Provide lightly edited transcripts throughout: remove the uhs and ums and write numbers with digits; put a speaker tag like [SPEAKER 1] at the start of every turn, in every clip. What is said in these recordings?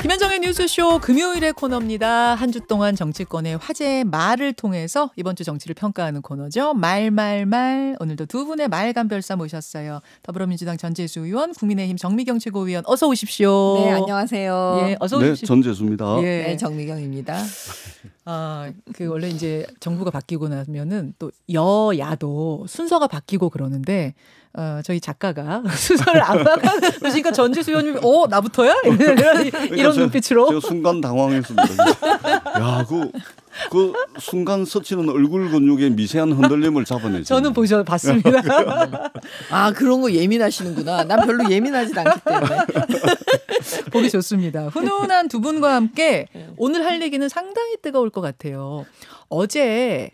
[SPEAKER 1] 김현정의 뉴스쇼 금요일의 코너입니다. 한 주 동안 정치권의 화제의 말을 통해서 이번 주 정치를 평가하는 코너죠. 말말말. 오늘도 두 분의 말감별사 모셨어요. 더불어민주당 전재수 의원, 국민의힘 정미경 최고위원 어서 오십시오.
[SPEAKER 2] 네, 안녕하세요.
[SPEAKER 1] 예, 어서 오십시오.
[SPEAKER 3] 네, 전재수입니다.
[SPEAKER 1] 예.
[SPEAKER 2] 네, 정미경입니다.
[SPEAKER 1] 원래 이제 정부가 바뀌고 나면은 또 여야도 순서가 바뀌고 그러는데 저희 작가가 순서를 안 바꾸니까 전재수 의원님이 나부터야? 이런 눈빛으로.
[SPEAKER 3] 제가 순간 당황했습니다. 야, 그 순간 스치는 얼굴 근육의 미세한 흔들림을 잡아내죠.
[SPEAKER 1] 저는 봤습니다.
[SPEAKER 2] 그런 거 예민하시는구나. 난 별로 예민하지 않기 때문에.
[SPEAKER 1] 보기 좋습니다. 훈훈한 두 분과 함께 오늘 할 얘기는 상당히 뜨거울 것 같아요. 어제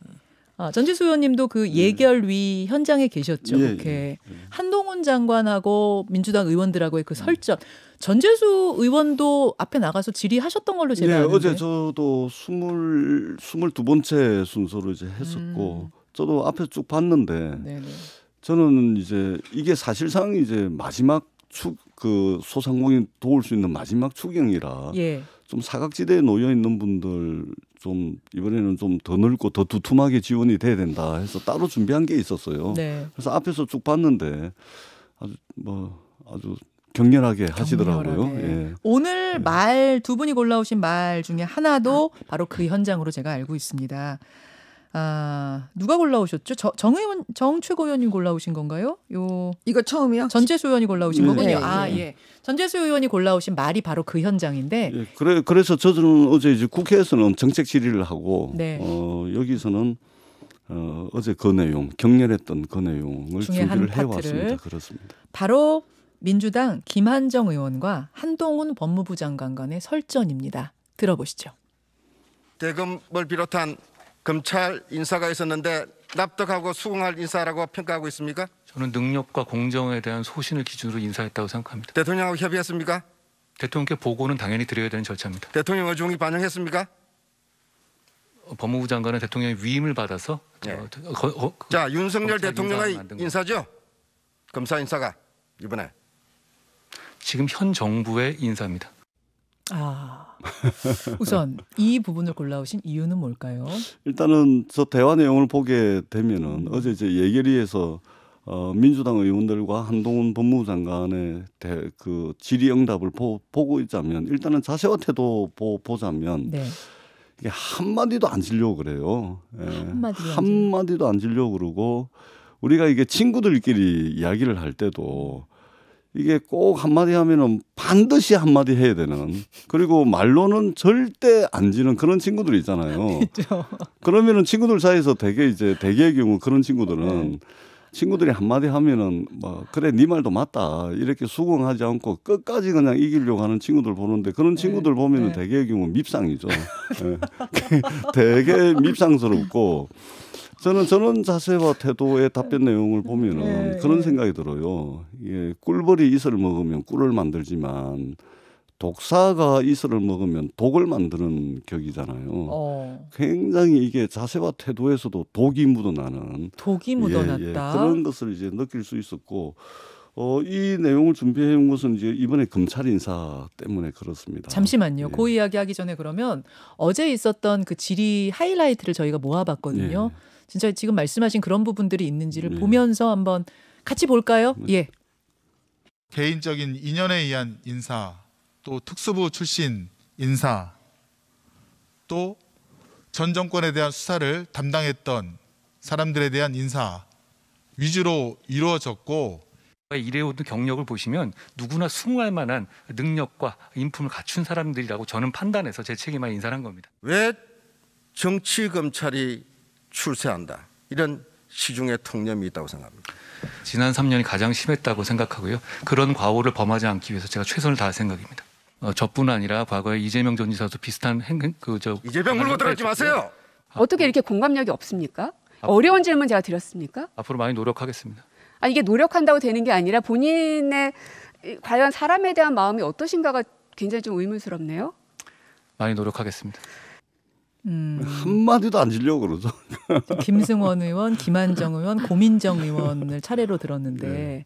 [SPEAKER 1] 전재수 의원님도 그 예결위 현장에 계셨죠. 이렇게 한동훈 장관하고 민주당 의원들하고의 그 설전. 전재수 의원도 앞에 나가서 질의하셨던 걸로 제가 아는데.
[SPEAKER 3] 어제 저도 22번째 순서로 이제 했었고 저도 앞에 쭉 봤는데
[SPEAKER 1] 네네.
[SPEAKER 3] 저는 이제 이게 사실상 이제 마지막 그 소상공인 도울 수 있는 마지막 추경이라 좀 사각지대에 놓여 있는 분들 좀 이번에는 좀 더 넓고 더 두툼하게 지원이 돼야 된다 해서 따로 준비한 게 있었어요.
[SPEAKER 1] 네.
[SPEAKER 3] 그래서 앞에서 쭉 봤는데 아주 격렬하게 하시더라고요. 예.
[SPEAKER 1] 오늘 말 두 분이 골라오신 말 중에 하나도 바로 그 현장으로 제가 알고 있습니다. 누가 골라오셨죠? 정 최고위원님 골라오신 건가요?
[SPEAKER 2] 이거 처음이요?
[SPEAKER 1] 전재수 의원이 골라오신 거군요.
[SPEAKER 2] 예.
[SPEAKER 1] 전재수 의원이 골라오신 말이 바로 그 현장인데.
[SPEAKER 3] 예. 그래서 저는 어제 이제 국회에서는 정책 질의를 하고 여기서는 어제 그 내용, 격렬했던 그 내용을 준비를 해왔습니다. 그렇습니다.
[SPEAKER 1] 바로 민주당 김한정 의원과 한동훈 법무부 장관 간의 설전입니다. 들어보시죠.
[SPEAKER 4] 대검을 비롯한 검찰 인사가 있었는데 납득하고 수긍할 인사라고 평가하고 있습니까?
[SPEAKER 5] 저는 능력과 공정에 대한 소신을 기준으로 인사했다고 생각합니다.
[SPEAKER 4] 대통령하고 협의했습니까?
[SPEAKER 5] 대통령께 보고는 당연히 드려야 되는 절차입니다.
[SPEAKER 4] 대통령 의중이 반영했습니까?
[SPEAKER 5] 법무부 장관은 대통령의 위임을 받아서
[SPEAKER 4] 자, 윤석열 대통령의 인사죠? 검사 인사가 이번에
[SPEAKER 5] 지금 현 정부의 인사입니다.
[SPEAKER 1] 우선 이 부분을 골라오신 이유는 뭘까요?
[SPEAKER 3] 일단은 저 대화 내용을 보게 되면은 어제 이제 예결위에서 민주당 의원들과 한동훈 법무부 장관의 그 질의응답을 보고 있자면 일단은 자세와 태도 보자면 이게 한마디도 안 지려고 그래요. 한마디도 안 지려고 그러고 우리가 이게 친구들끼리 이야기를 할 때도 이게 꼭 한마디 하면은 반드시 한마디 해야 되는, 그리고 말로는 절대 안 지는 그런 친구들이 있잖아요.
[SPEAKER 1] 그렇죠.
[SPEAKER 3] 그러면은 친구들 사이에서 대개의 경우 그런 친구들은 친구들이 한마디 하면은 그래 네 말도 맞다 이렇게 수긍하지 않고 끝까지 그냥 이기려고 하는 친구들 보는데 그런 친구들 보면은 대개의 경우 밉상이죠. 되게 밉상스럽고 저는 자세와 태도의 답변 내용을 보면은 그런 생각이 들어요. 이게 꿀벌이 이슬을 먹으면 꿀을 만들지만 독사가 이슬을 먹으면 독을 만드는 격이잖아요. 굉장히 이게 자세와 태도에서도 독이 묻어나는.
[SPEAKER 1] 독이 묻어났다.
[SPEAKER 3] 그런 것을 이제 느낄 수 있었고, 이 내용을 준비해 온 것은 이제 이번에 검찰 인사 때문에 그렇습니다.
[SPEAKER 1] 잠시만요. 그 이야기 하기 전에 그러면 어제 있었던 그 질의 하이라이트를 저희가 모아봤거든요. 진짜 지금 말씀하신 그런 부분들이 있는지를 보면서 한번 같이 볼까요?
[SPEAKER 6] 개인적인 인연에 의한 인사, 또 특수부 출신 인사, 또 전 정권에 대한 수사를 담당했던 사람들에 대한 인사 위주로 이루어졌고,
[SPEAKER 5] 이래오던 경력을 보시면 누구나 수긍할 만한 능력과 인품을 갖춘 사람들이라고 저는 판단해서 제 책임하에 인사를 한 겁니다.
[SPEAKER 4] 왜 정치 검찰이 출세한다, 이런 시중에 통념이 있다고 생각합니다.
[SPEAKER 5] 지난 3년이 가장 심했다고 생각하고요. 그런 과오를 범하지 않기 위해서 제가 최선을 다할 생각입니다. 저뿐 아니라 과거에 이재명 전 지사도 비슷한
[SPEAKER 4] 이재명 물고 들어오지 마세요.
[SPEAKER 7] 어떻게 이렇게 공감력이 없습니까? 어려운 질문 제가 드렸습니까?
[SPEAKER 5] 앞으로 많이 노력하겠습니다.
[SPEAKER 7] 이게 노력한다고 되는 게 아니라 본인의 과연 사람에 대한 마음이 어떠신가가 굉장히 좀 의문스럽네요.
[SPEAKER 5] 많이 노력하겠습니다.
[SPEAKER 3] 한마디도 안 지려고 그러죠.
[SPEAKER 1] 김승원 의원, 김한정 의원, 고민정 의원을 차례로 들었는데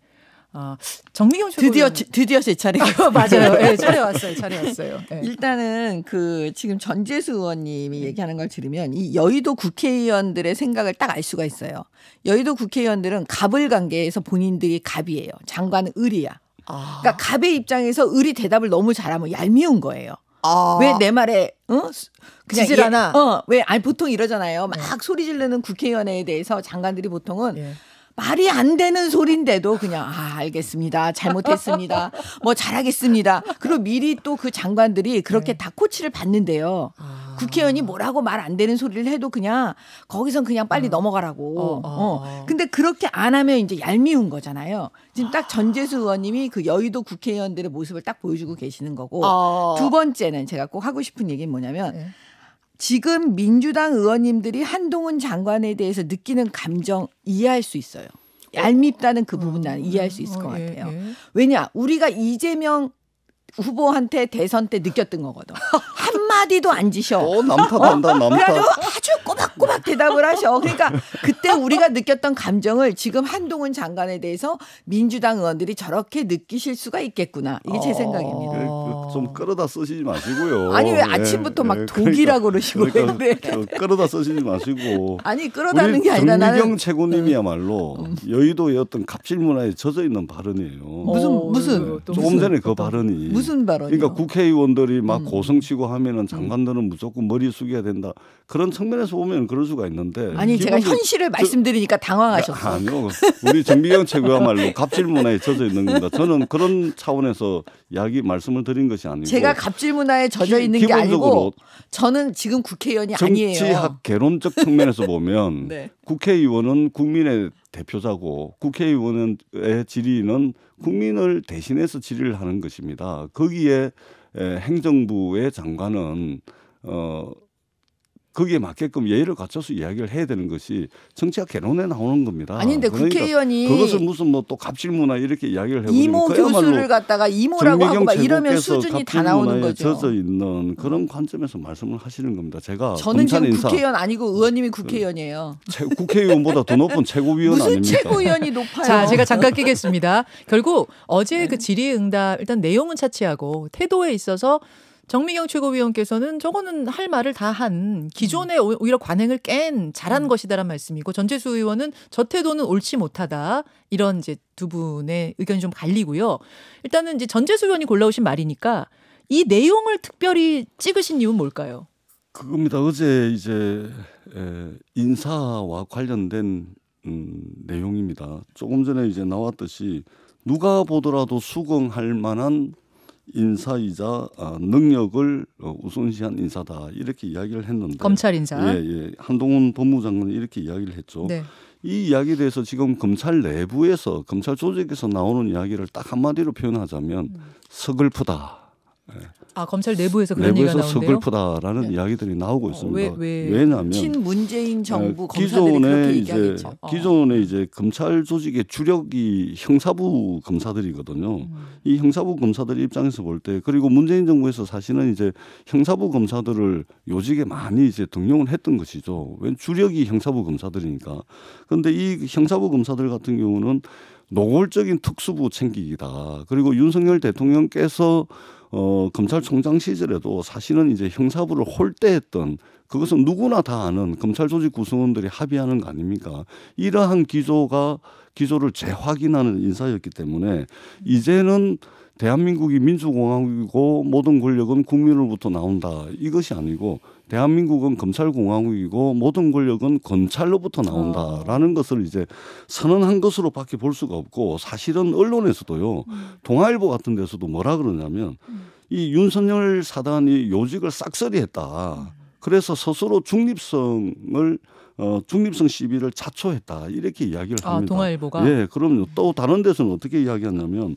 [SPEAKER 1] 정미경 최고위원
[SPEAKER 2] 드디어 제 차례가
[SPEAKER 1] 맞아요. 네, 차례 왔어요. 네.
[SPEAKER 2] 일단은 그 지금 전재수 의원님이 얘기하는 걸 들으면 이 여의도 국회의원들의 생각을 딱 알 수가 있어요. 여의도 국회의원들은 갑을 관계에서 본인들이 갑이에요. 장관은 을이야. 그러니까 갑의 입장에서 을이 대답을 너무 잘하면 얄미운 거예요. 왜 내 말에 그냥
[SPEAKER 1] 지질 않아?
[SPEAKER 2] 왜 아니 보통 이러잖아요. 막 소리 지르는 국회의원에 대해서 장관들이 보통은 말이 안 되는 소리인데도 그냥 알겠습니다. 잘못했습니다. 뭐 잘하겠습니다. 그리고 미리 또 그 장관들이 그렇게 다 코치를 받는데요. 국회의원이 뭐라고 말 안 되는 소리를 해도 그냥 거기선 그냥 빨리 넘어가라고. 근데 그렇게 안 하면 이제 얄미운 거잖아요. 지금 딱 전재수 의원님이 그 여의도 국회의원들의 모습을 딱 보여주고 계시는 거고 두 번째는 제가 꼭 하고 싶은 얘기는 뭐냐면 지금 민주당 의원님들이 한동훈 장관에 대해서 느끼는 감정 이해할 수 있어요. 얄밉다는 그 부분 나는 이해할 수 있을 것 같아요. 왜냐? 우리가 이재명 후보한테 대선 때 느꼈던 거거든. 한마디도 안 지셔.
[SPEAKER 3] 남탓한다, 남탓.
[SPEAKER 2] 그래가지고 아주 꼬박꼬박 대답을 하셔. 그러니까 그때 우리가 느꼈던 감정을 지금 한동훈 장관에 대해서 민주당 의원들이 저렇게 느끼실 수가 있겠구나. 이게 제 생각입니다.
[SPEAKER 3] 좀 끌어다 쓰시지 마시고요.
[SPEAKER 2] 아니 왜 아침부터 막 독이라고 그러시고 그래.
[SPEAKER 3] 끌어다 쓰시지 마시고.
[SPEAKER 2] 아니 끌어다는 게 아니라 나는.
[SPEAKER 3] 정미경 최고님이야말로 여의도의 어떤 갑질 문화에 젖어 있는 발언이에요.
[SPEAKER 2] 무슨
[SPEAKER 3] 조금 전에 그 발언이.
[SPEAKER 2] 무슨 발언이요?
[SPEAKER 3] 그러니까 국회의원들이 막 고성치고 하면은 장관들은 무조건 머리 숙여야 된다. 그런 측면에서 보면 그럴 수가 있는데.
[SPEAKER 2] 아니 제가 현실을 말씀드리니까 당황하셨어요.
[SPEAKER 3] 아니요. 우리 정미경 최고야말로 갑질 문화에 젖어 있는 겁니다. 저는 그런 차원에서 말씀을 드린 것이 아니고.
[SPEAKER 2] 제가 갑질 문화에 젖어 있는 게 아니고 저는 지금 국회의원이 아니에요.
[SPEAKER 3] 정치학 개론적 측면에서 보면
[SPEAKER 2] 네.
[SPEAKER 3] 국회의원은 국민의 대표자고 국회의원의 질의는 국민을 대신해서 질의를 하는 것입니다. 거기에 행정부의 장관은 거기에 맞게끔 예의를 갖춰서 이야기를 해야 되는 것이 정치학 개론에 나오는 겁니다.
[SPEAKER 2] 아니 근데
[SPEAKER 3] 그러니까
[SPEAKER 2] 국회의원이
[SPEAKER 3] 그것을 무슨 뭐 또 갑질 문화 이렇게 이야기를 해버리면
[SPEAKER 2] 이모 교수를 갖다가 이모라고 하고 막 이러면 수준이 다 나오는 거죠.
[SPEAKER 3] 젖어 있는 그런 관점에서 말씀을 하시는 겁니다. 제가
[SPEAKER 2] 저는 지금 국회의원 아니고 의원님이 국회의원이에요.
[SPEAKER 3] 국회의원보다 더 높은 최고위원
[SPEAKER 2] 무슨
[SPEAKER 3] 아닙니까?
[SPEAKER 2] 무슨 최고위원이 높아요.
[SPEAKER 1] 자, 제가 잠깐 끼겠습니다. 결국 어제 그 질의응답 일단 내용은 차치하고 태도에 있어서 정미경 최고위원께서는 저거는 할 말을 다 한 기존에 오히려 관행을 깬 잘한 것이다란 말씀이고 전재수 의원은 저 태도는 옳지 못하다 이런 이제 두 분의 의견이 좀 갈리고요. 일단은 이제 전재수 의원이 골라오신 말이니까 이 내용을 특별히 찍으신 이유는 뭘까요?
[SPEAKER 3] 그겁니다. 어제 이제 인사와 관련된 내용입니다. 조금 전에 이제 나왔듯이 누가 보더라도 수긍할 만한 인사이자 능력을 우선시한 인사다 이렇게 이야기를 했는데
[SPEAKER 1] 검찰 인사.
[SPEAKER 3] 예. 한동훈 법무장관은 이렇게 이야기를 했죠.
[SPEAKER 1] 네.
[SPEAKER 3] 이 이야기에 대해서 지금 검찰 내부에서 검찰 조직에서 나오는 이야기를 딱 한마디로 표현하자면 서글프다.
[SPEAKER 1] 검찰 내부에서 그런 얘기가 나오는데요.
[SPEAKER 3] 서글프다라는 이야기들이 나오고 있습니다.
[SPEAKER 2] 왜냐하면 친문재인 정부 검사들이 그렇게 얘기하겠죠.
[SPEAKER 3] 기존에 이제 검찰 조직의 주력이 형사부 검사들이거든요. 이 형사부 검사들 입장에서 볼 때 그리고 문재인 정부에서 사실은 이제 형사부 검사들을 요직에 많이 이제 등용을 했던 것이죠. 왜 주력이 형사부 검사들이니까. 그런데 이 형사부 검사들 같은 경우는 노골적인 특수부 챙기기다. 그리고 윤석열 대통령께서 검찰총장 시절에도 사실은 이제 형사부를 홀대했던 그것은 누구나 다 아는 검찰 조직 구성원들이 합의하는 거 아닙니까? 이러한 기조를 재확인하는 인사였기 때문에 이제는 대한민국이 민주공화국이고 모든 권력은 국민으로부터 나온다. 이것이 아니고 대한민국은 검찰공화국이고 모든 권력은 검찰로부터 나온다라는 것을 이제 선언한 것으로밖에 볼 수가 없고 사실은 언론에서도요. 동아일보 같은 데서도 뭐라 그러냐면 이 윤석열 사단이 요직을 싹쓸이했다. 그래서 스스로 중립성 시비를 자초했다. 이렇게 이야기를 합니다.
[SPEAKER 1] 동아일보가?
[SPEAKER 3] 예, 그럼 또 다른 데서는 어떻게 이야기하냐면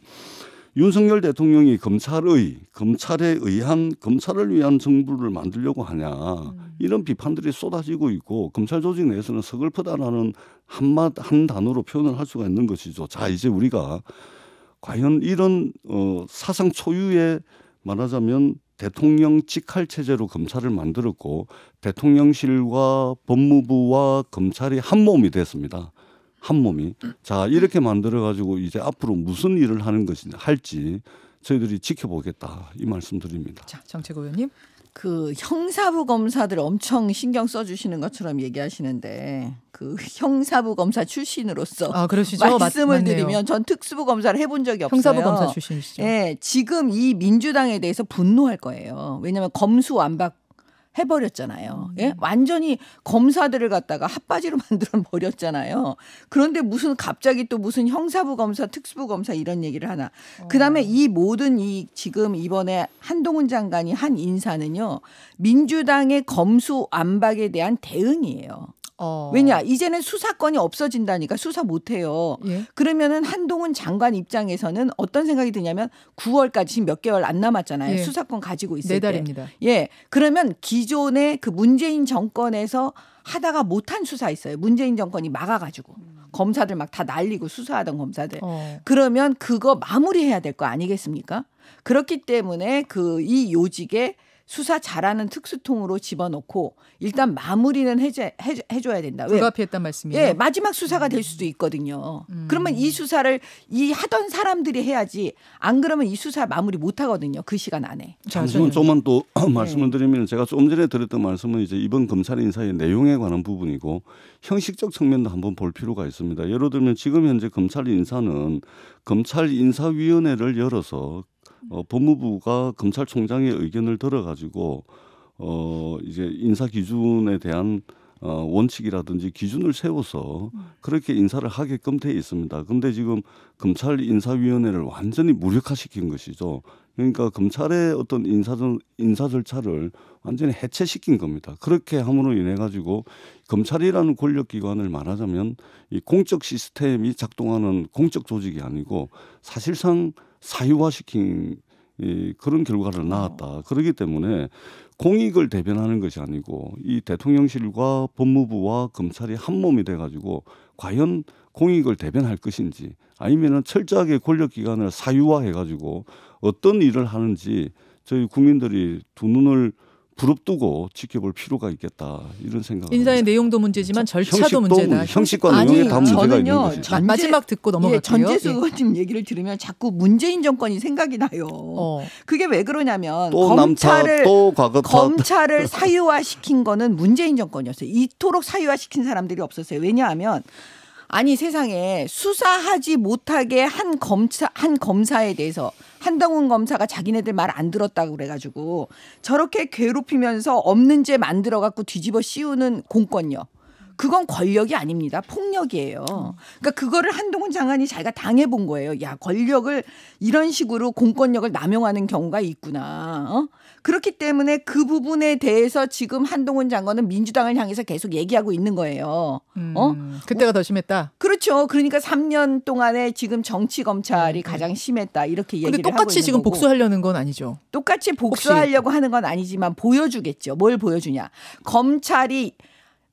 [SPEAKER 3] 윤석열 대통령이 검찰에 의한 검찰을 위한 정부를 만들려고 하냐 이런 비판들이 쏟아지고 있고 검찰 조직 내에서는 서글프다라는 한 단어로 표현을 할 수가 있는 것이죠. 자, 이제 우리가 과연 이런 사상 초유의 말하자면 대통령 직할 체제로 검찰을 만들었고 대통령실과 법무부와 검찰이 한 몸이 됐습니다. 한 몸이. 자, 이렇게 만들어 가지고 이제 앞으로 무슨 일을 하는 것인지 할지 저희들이 지켜보겠다 이 말씀드립니다.
[SPEAKER 1] 자, 정책위 의원님.
[SPEAKER 2] 그 형사부 검사들 엄청 신경 써주시는 것처럼 얘기하시는데 그 형사부 검사 출신으로서
[SPEAKER 1] 그러시죠?
[SPEAKER 2] 말씀을 드리면 전 특수부 검사를 해본 적이 없어요.
[SPEAKER 1] 형사부 검사 출신이시죠?
[SPEAKER 2] 네, 지금 이 민주당에 대해서 분노할 거예요. 왜냐하면 검수완박 해버렸잖아요. 예? 완전히 검사들을 갖다가 핫바지로 만들어 버렸잖아요. 그런데 무슨 갑자기 또 무슨 형사부 검사, 특수부 검사 이런 얘기를 하나. 그다음에 이 모든 이 지금 이번에 한동훈 장관이 한 인사는요. 민주당의 검수완박에 대한 대응이에요. 왜냐 이제는 수사권이 없어진다니까 수사 못해요.
[SPEAKER 1] 예?
[SPEAKER 2] 그러면은 한동훈 장관 입장에서는 어떤 생각이 드냐면 9월까지 지금 몇 개월 안 남았잖아요.
[SPEAKER 1] 예.
[SPEAKER 2] 수사권 가지고 있을
[SPEAKER 1] 4달입니다.
[SPEAKER 2] 때. 예, 그러면 기존의 그 문재인 정권에서 하다가 못한 수사 있어요. 문재인 정권이 막아가지고 검사들 막 다 날리고 수사하던 검사들. 그러면 그거 마무리해야 될 거 아니겠습니까? 그렇기 때문에 그 이 요직에 수사 잘하는 특수통으로 집어넣고 일단 마무리는 해줘야 된다. 왜?
[SPEAKER 1] 불가피했단 말씀이에요.
[SPEAKER 2] 예, 마지막 수사가 될 수도 있거든요. 그러면 이 수사를 이 하던 사람들이 해야지. 안 그러면 이 수사 마무리 못 하거든요. 그 시간 안에.
[SPEAKER 3] 잠시만 조금만 또 말씀을 드리면 제가 좀 전에 드렸던 말씀은 이제 이번 검찰 인사의 내용에 관한 부분이고 형식적 측면도 한번 볼 필요가 있습니다. 예를 들면 지금 현재 검찰 인사는 검찰 인사위원회를 열어서 법무부가 검찰총장의 의견을 들어가지고 이제 인사 기준에 대한 원칙이라든지 기준을 세워서 그렇게 인사를 하게끔 돼 있습니다. 그런데 지금 검찰 인사위원회를 완전히 무력화시킨 것이죠. 그러니까 검찰의 어떤 인사 절차를 완전히 해체시킨 겁니다. 그렇게 함으로 인해 가지고 검찰이라는 권력기관을 말하자면 이 공적 시스템이 작동하는 공적 조직이 아니고 사실상 사유화시킨 그런 결과를 낳았다. 그렇기 때문에 공익을 대변하는 것이 아니고 이 대통령실과 법무부와 검찰이 한 몸이 돼가지고 과연 공익을 대변할 것인지 아니면은 철저하게 권력기관을 사유화해가지고 어떤 일을 하는지 저희 국민들이 두 눈을 부릅뜨고 지켜볼 필요가 있겠다 이런 생각입니다.
[SPEAKER 1] 인사의 내용도 문제지만 절차도 문제다.
[SPEAKER 3] 형식과 내용에 다 문제가 있는 것이죠.
[SPEAKER 1] 마지막 듣고 넘어갈게요.
[SPEAKER 2] 전재수 의원님 얘기를 들으면 자꾸 문재인 정권이 생각이 나요. 그게 왜 그러냐면 검찰을 사유화시킨 거는 문재인 정권이었어요. 이토록 사유화시킨 사람들이 없었어요. 왜냐하면 아니 세상에 수사하지 못하게 한 검사에 대해서 한동훈 검사가 자기네들 말 안 들었다고 그래가지고 저렇게 괴롭히면서 없는 죄 만들어 갖고 뒤집어 씌우는 공권력. 그건 권력이 아닙니다. 폭력이에요. 그러니까 그거를 한동훈 장관이 자기가 당해본 거예요. 야, 권력을 이런 식으로 공권력을 남용하는 경우가 있구나. 그렇기 때문에 그 부분에 대해서 지금 한동훈 장관은 민주당을 향해서 계속 얘기하고 있는 거예요.
[SPEAKER 1] 그때가 더 심했다.
[SPEAKER 2] 그렇죠. 그러니까 3년 동안에 지금 정치 검찰이 가장 심했다. 이렇게 얘기를 하고 있는 거고.
[SPEAKER 1] 근데 똑같이 지금 복수하려는 건 아니죠.
[SPEAKER 2] 똑같이 복수하려고 하는 건 아니지만 보여주겠죠. 뭘 보여주냐. 검찰이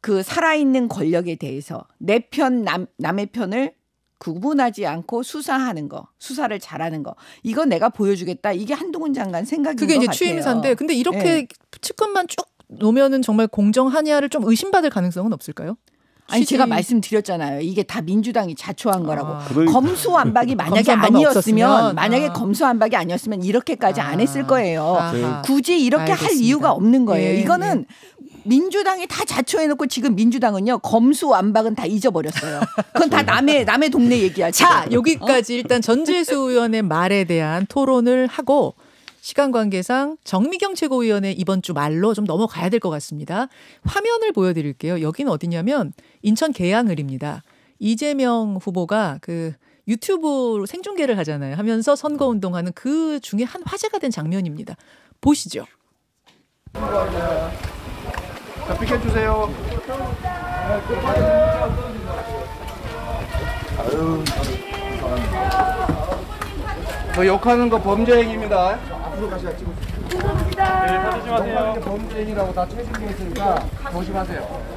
[SPEAKER 2] 그 살아있는 권력에 대해서 내 편 남의 편을 구분하지 않고 수사하는 거, 수사를 잘하는 거. 이거 내가 보여주겠다. 이게 한동훈 장관 생각인 것 같아요.
[SPEAKER 1] 그게 이제 취임사인데 근데 이렇게 측근만 쭉 놓으면은 정말 공정하냐를 좀 의심받을 가능성은 없을까요?
[SPEAKER 2] 아니 제가 말씀드렸잖아요. 이게 다 민주당이 자초한 거라고. 검수완박이 만약에 검수완박이 아니었으면 이렇게까지 안 했을 거예요. 굳이 이렇게 할 이유가 없는 거예요. 이거는 민주당이 다 자초해놓고 지금 민주당은요 검수완박은 다 잊어버렸어요. 그건 다 남의 동네 얘기야.
[SPEAKER 1] 자 여기까지 일단 전재수 의원의 말에 대한 토론을 하고 시간 관계상 정미경 최고위원의 이번 주 말로 좀 넘어가야 될 것 같습니다. 화면을 보여드릴게요. 여기는 어디냐면 인천 계양을입니다. 이재명 후보가 그 유튜브로 생중계를 하잖아요. 하면서 선거운동하는 그 중에 한 화제가 된 장면입니다. 보시죠.
[SPEAKER 8] 자, 비켜주세요. 그 욕하는 거 범죄 행위입니다. 앞으로 가셔야 찍으세요. 조심하세요. 범죄 행위라고 다 최신되어 있으니까 조심하세요.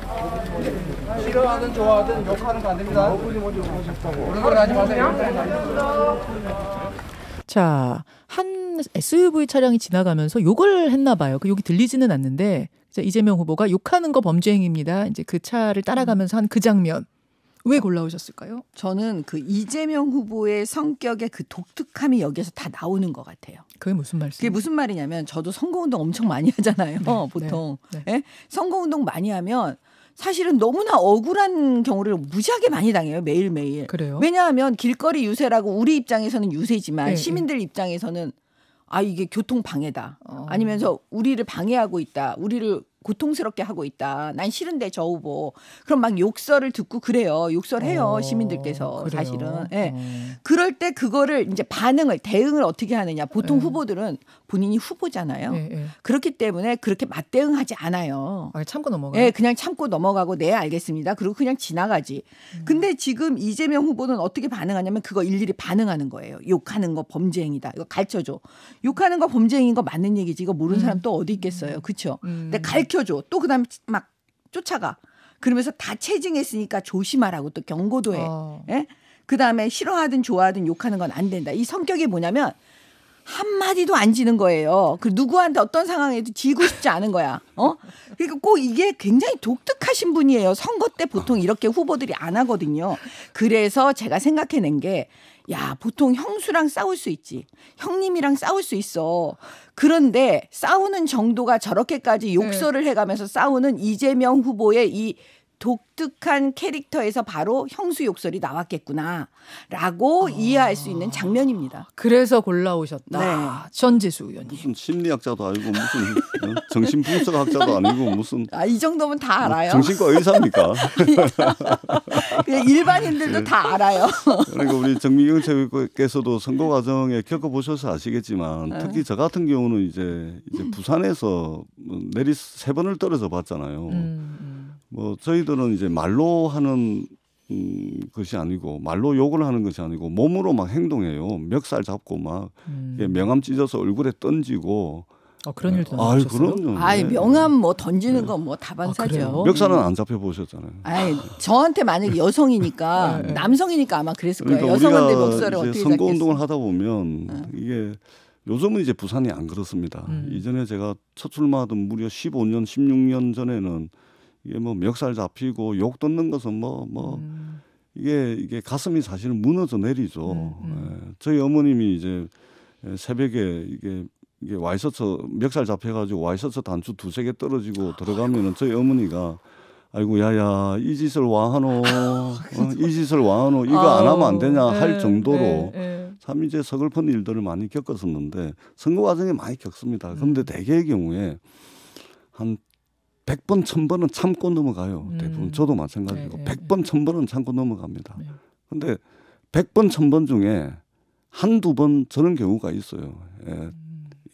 [SPEAKER 8] 싫어하든 좋아하든 욕하는 거 안 됩니다. 그런 걸 하지 마세요.
[SPEAKER 1] 자, 한 SUV 차량이 지나가면서 욕을 했나 봐요. 그 욕이 들리지는 않는데 이재명 후보가 욕하는 거 범죄 행위입니다. 이제 그 차를 따라가면서 한 그 장면. 왜 골라오셨을까요?
[SPEAKER 2] 저는 그 이재명 후보의 성격의 그 독특함이 여기서 다 나오는 것 같아요.
[SPEAKER 1] 그게 무슨 말씀이에요?
[SPEAKER 2] 그게 무슨 말이냐면 저도 선거운동 엄청 많이 하잖아요. 보통.
[SPEAKER 1] 네.
[SPEAKER 2] 예? 선거운동 많이 하면 사실은 너무나 억울한 경우를 무지하게 많이 당해요. 매일매일.
[SPEAKER 1] 그래요?
[SPEAKER 2] 왜냐하면 길거리 유세라고 우리 입장에서는 유세지만
[SPEAKER 1] 네,
[SPEAKER 2] 시민들 입장에서는 이게 교통 방해다. 아니면서 우리를 방해하고 있다. 우리를 고통스럽게 하고 있다. 난 싫은데 저 후보. 그럼 막 욕설을 듣고 그래요. 욕설해요. 시민들께서
[SPEAKER 1] 그래요?
[SPEAKER 2] 사실은. 예. 그럴 때 그거를 이제 대응을 어떻게 하느냐. 보통 후보들은 본인이 후보잖아요. 그렇기 때문에 그렇게 맞대응하지 않아요.
[SPEAKER 1] 참고 넘어가요?
[SPEAKER 2] 예, 그냥 참고 넘어가고 네 알겠습니다. 그리고 그냥 지나가지. 근데 지금 이재명 후보는 어떻게 반응하냐면 그거 일일이 반응하는 거예요. 욕하는 거 범죄행위다. 이거 가르쳐줘. 욕하는 거 범죄행위인 거 맞는 얘기지. 이거 모르는 사람 또 어디 있겠어요. 그렇죠? 근데 가르쳐줘. 또 그다음에 막 쫓아가. 그러면서 다 체증했으니까 조심하라고 또 경고도 해. 예? 그다음에 싫어하든 좋아하든 욕하는 건 안 된다. 이 성격이 뭐냐면 한마디도 안 지는 거예요. 그 누구한테 어떤 상황에도 지고 싶지 않은 거야. 그러니까 꼭 이게 굉장히 독특하신 분이에요. 선거 때 보통 이렇게 후보들이 안 하거든요. 그래서 제가 생각해낸 게 보통 형수랑 싸울 수 있지. 형님이랑 싸울 수 있어. 그런데 싸우는 정도가 저렇게까지 욕설을 해가면서 싸우는 이재명 후보의 이 독특한 캐릭터에서 바로 형수 욕설이 나왔겠구나라고 이해할 수 있는 장면입니다.
[SPEAKER 1] 그래서 골라오셨다.
[SPEAKER 2] 네.
[SPEAKER 1] 전지수 의원님.
[SPEAKER 3] 무슨 심리학자도 아니고 무슨 정신분석학자도 아니고 무슨
[SPEAKER 2] 이 정도면 다 알아요.
[SPEAKER 3] 정신과 의사입니까?
[SPEAKER 2] 그냥 일반인들도 다 알아요.
[SPEAKER 3] 그러니까 우리 정미경 최고께서도 선거 과정에 겪어보셔서 아시겠지만 특히 저 같은 경우는 이제 부산에서 내리 3번을 떨어져 봤잖아요. 뭐 저희들은 이제 말로 하는 것이 아니고 말로 욕을 하는 것이 아니고 몸으로 막 행동해요. 멱살 잡고 막 명함 찢어서 얼굴에 던지고.
[SPEAKER 1] 그런 일도 나오셨어요?
[SPEAKER 3] 그럼요.
[SPEAKER 2] 명함 뭐 던지는 건 뭐 다반사죠.
[SPEAKER 3] 멱살은 안 잡혀 보셨잖아요.
[SPEAKER 2] 저한테 만약에 여성이니까 남성이니까 아마 그랬을 거예요.
[SPEAKER 3] 그러니까
[SPEAKER 2] 여성한테 멱살을 어떻게 잡겠어요?
[SPEAKER 3] 선거 운동을 하다 보면 이게 요즘은 이제 부산이 안 그렇습니다. 이전에 제가 첫 출마하던 무려 15년, 16년 전에는 이게 뭐 멱살 잡히고 욕 듣는 것은 이게 가슴이 사실은 무너져 내리죠. 저희 어머님이 이제 새벽에 이게 와이셔츠 멱살 잡혀가지고 와이셔츠 단추 2-3개 떨어지고 들어가면은 저희 어머니가 아이고 야야 이 짓을 와하노 이 짓을 와하노 이거 안 하면 안 되냐 할 정도로 참 이제 서글픈 일들을 많이 겪었었는데 선거 과정에 많이 겪습니다. 그런데 대개의 경우에 한 100번, 1000번은 참고 넘어가요. 대부분. 저도 마찬가지고. 100번, 1000번은 참고 넘어갑니다. 그런데 100번, 1000번 중에 한두 번 저런 경우가 있어요.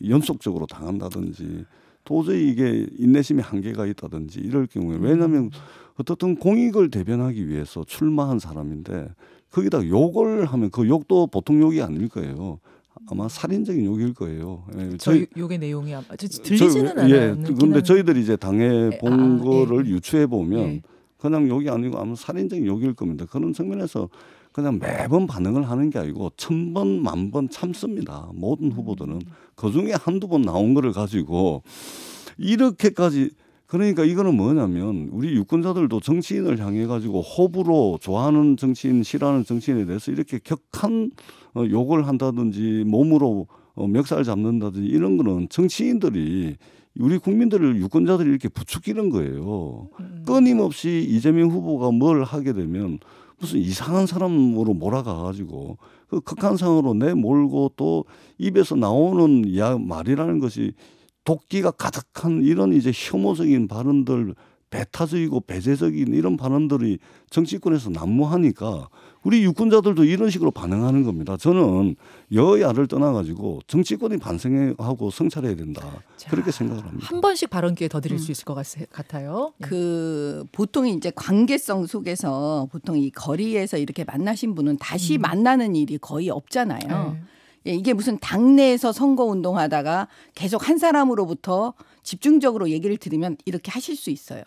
[SPEAKER 3] 연속적으로 당한다든지 도저히 이게 인내심의 한계가 있다든지 이럴 경우에 왜냐하면 어떻든 공익을 대변하기 위해서 출마한 사람인데 거기다 욕을 하면 그 욕도 보통 욕이 아닐 거예요. 아마 살인적인 욕일 거예요.
[SPEAKER 1] 저 욕의 내용이 아마 들리지는 않아요.
[SPEAKER 3] 그런데 저희들이 이제 당해 본 거를 유추해 보면 그냥 욕이 아니고 아마 살인적인 욕일 겁니다. 그런 측면에서 그냥 매번 반응을 하는 게 아니고 1000번, 10,000번 참습니다. 모든 후보들은 그중에 한두 번 나온 거를 가지고 이렇게까지 그러니까 이거는 뭐냐면 우리 유권자들도 정치인을 향해 가지고 호불호 좋아하는 정치인, 싫어하는 정치인에 대해서 이렇게 격한 욕을 한다든지 몸으로 멱살 잡는다든지 이런 거는 정치인들이 우리 국민들을 유권자들이 이렇게 부추기는 거예요. 끊임없이 이재명 후보가 뭘 하게 되면 무슨 이상한 사람으로 몰아가가지고 그 극한상으로 내몰고 또 입에서 나오는 말이라는 것이 도끼가 가득한 이런 이제 혐오적인 발언들, 배타적이고 배제적인 이런 발언들이 정치권에서 난무하니까 우리 유권자들도 이런 식으로 반응하는 겁니다. 저는 여야를 떠나가지고 정치권이 반성하고 성찰해야 된다. 그렇게 생각을 합니다.
[SPEAKER 1] 한 번씩 발언 기회 더 드릴 수 있을 것 같아요.
[SPEAKER 2] 보통 이제 관계성 속에서 보통 이 거리에서 이렇게 만나신 분은 다시 만나는 일이 거의 없잖아요. 이게 무슨 당내에서 선거운동하다가 계속 한 사람으로부터 집중적으로 얘기를 들으면 이렇게 하실 수 있어요.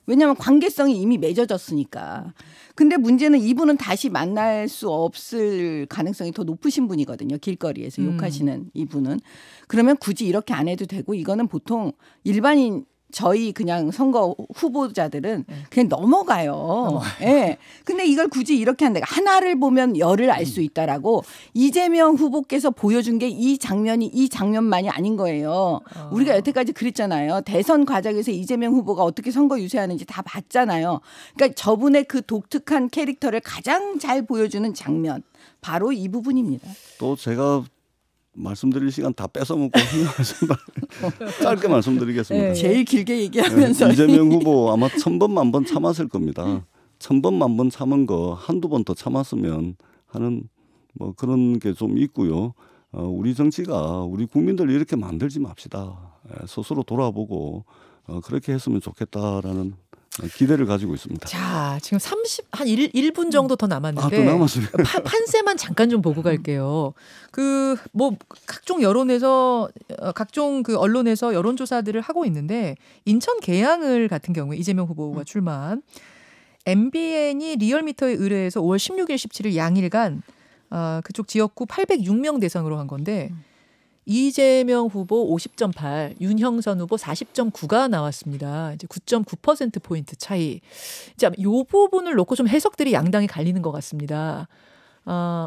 [SPEAKER 2] 왜냐하면 관계성이 이미 맺어졌으니까. 근데 문제는 이분은 다시 만날 수 없을 가능성이 더 높으신 분이거든요. 길거리에서 욕하시는 이분은. 그러면 굳이 이렇게 안 해도 되고 이거는 보통 일반인 저희 그냥 선거 후보자들은 그냥 넘어가요. 예. 근데 이걸 굳이 이렇게 한다. 하나를 보면 열을 알 수 있다라고 이재명 후보께서 보여준 게 이 장면만이 아닌 거예요. 우리가 여태까지 그랬잖아요. 대선 과정에서 이재명 후보가 어떻게 선거 유세하는지 다 봤잖아요. 그러니까 저분의 그 독특한 캐릭터를 가장 잘 보여주는 장면. 바로 이 부분입니다.
[SPEAKER 3] 또 제가 말씀드릴 시간 다 뺏어먹고 짧게 말씀드리겠습니다.
[SPEAKER 2] 네. 제일 길게 얘기하면서
[SPEAKER 3] 네, 이재명 후보 아마 1000번 만번 참았을 겁니다. 1000번 만번 참은 거 한두 번 더 참았으면 하는 뭐 그런 게 좀 있고요. 우리 정치가 우리 국민들 이렇게 만들지 맙시다. 스스로 돌아보고 그렇게 했으면 좋겠다라는 기대를 가지고 있습니다.
[SPEAKER 1] 자, 지금 1분 정도 더 남았는데
[SPEAKER 3] 또 남았습니다.
[SPEAKER 1] 판세만 잠깐 좀 보고 갈게요. 뭐 각종 여론에서 각종 그 언론에서 여론조사들을 하고 있는데 인천 계양을 같은 경우에 이재명 후보가 출마한 MBN이 리얼미터에 의뢰해서 5월 16일, 17일 양일간 그쪽 지역구 806명 대상으로 한 건데 이재명 후보 50.8, 윤형선 후보 40.9가 나왔습니다. 이제 9.9% 포인트 차이. 자, 이 부분을 놓고 좀 해석들이 양당이 갈리는 것 같습니다.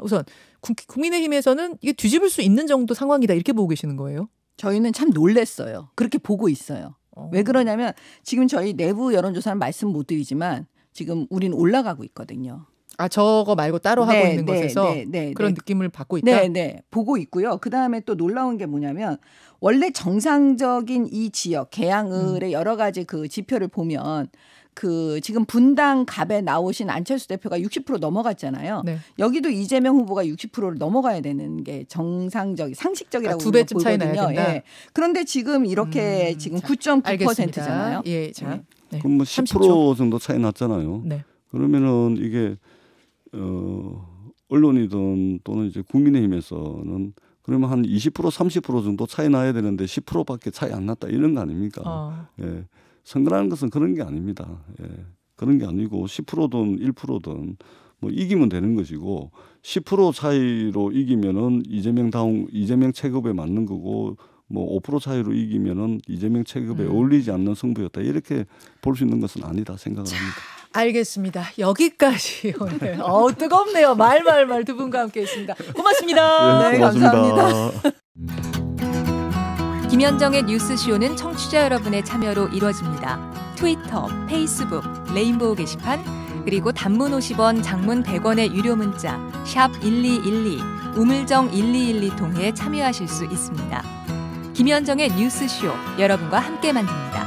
[SPEAKER 1] 우선 국민의힘에서는 이게 뒤집을 수 있는 정도 상황이다 이렇게 보고 계시는 거예요?
[SPEAKER 2] 저희는 참 놀랬어요. 그렇게 보고 있어요. 왜 그러냐면 지금 저희 내부 여론조사는 말씀 못 드리지만 지금 우리는 올라가고 있거든요.
[SPEAKER 1] 저거 말고 따로 하고 있는 것에서 그런 느낌을 받고 있다?
[SPEAKER 2] 네. 보고 있고요. 그다음에 또 놀라운 게 뭐냐면 원래 정상적인 이 지역 계양을의 여러 가지 그 지표를 보면 그 지금 분당 갑에 나오신 안철수 대표가 60% 넘어갔잖아요. 네. 여기도 이재명 후보가 60%를 넘어가야 되는 게 상식적이라고
[SPEAKER 1] 두 배쯤 차이 나야 된다.
[SPEAKER 2] 예. 그런데 지금 이렇게 지금 9.9%잖아요.
[SPEAKER 1] 예, 자.
[SPEAKER 3] 네. 그럼 뭐 10% 정도 차이 났잖아요.
[SPEAKER 1] 네.
[SPEAKER 3] 그러면은 이게 언론이든 또는 이제 국민의힘에서는 그러면 한 20% 30% 정도 차이 나야 되는데 10%밖에 차이 안 났다 이런 거 아닙니까? 예. 선거라는 것은 그런 게 아닙니다. 예. 그런 게 아니고 10%든 1%든 뭐 이기면 되는 것이고 10% 차이로 이기면은 이재명 체급에 맞는 거고 뭐 5% 차이로 이기면은 이재명 체급에 어울리지 않는 승부였다 이렇게 볼 수 있는 것은 아니다 생각을 합니다.
[SPEAKER 1] 알겠습니다. 여기까지 오늘 뜨겁네요. 말 두 분과 함께했습니다. 고맙습니다.
[SPEAKER 3] 네, 고맙습니다.
[SPEAKER 9] 김현정의 뉴스쇼는 청취자 여러분의 참여로 이루어집니다. 트위터, 페이스북, 레인보우 게시판 그리고 단문 50원, 장문 100원의 유료 문자 샵 1212, 우물정 1212 통해 참여하실 수 있습니다. 김현정의 뉴스쇼 여러분과 함께 만듭니다.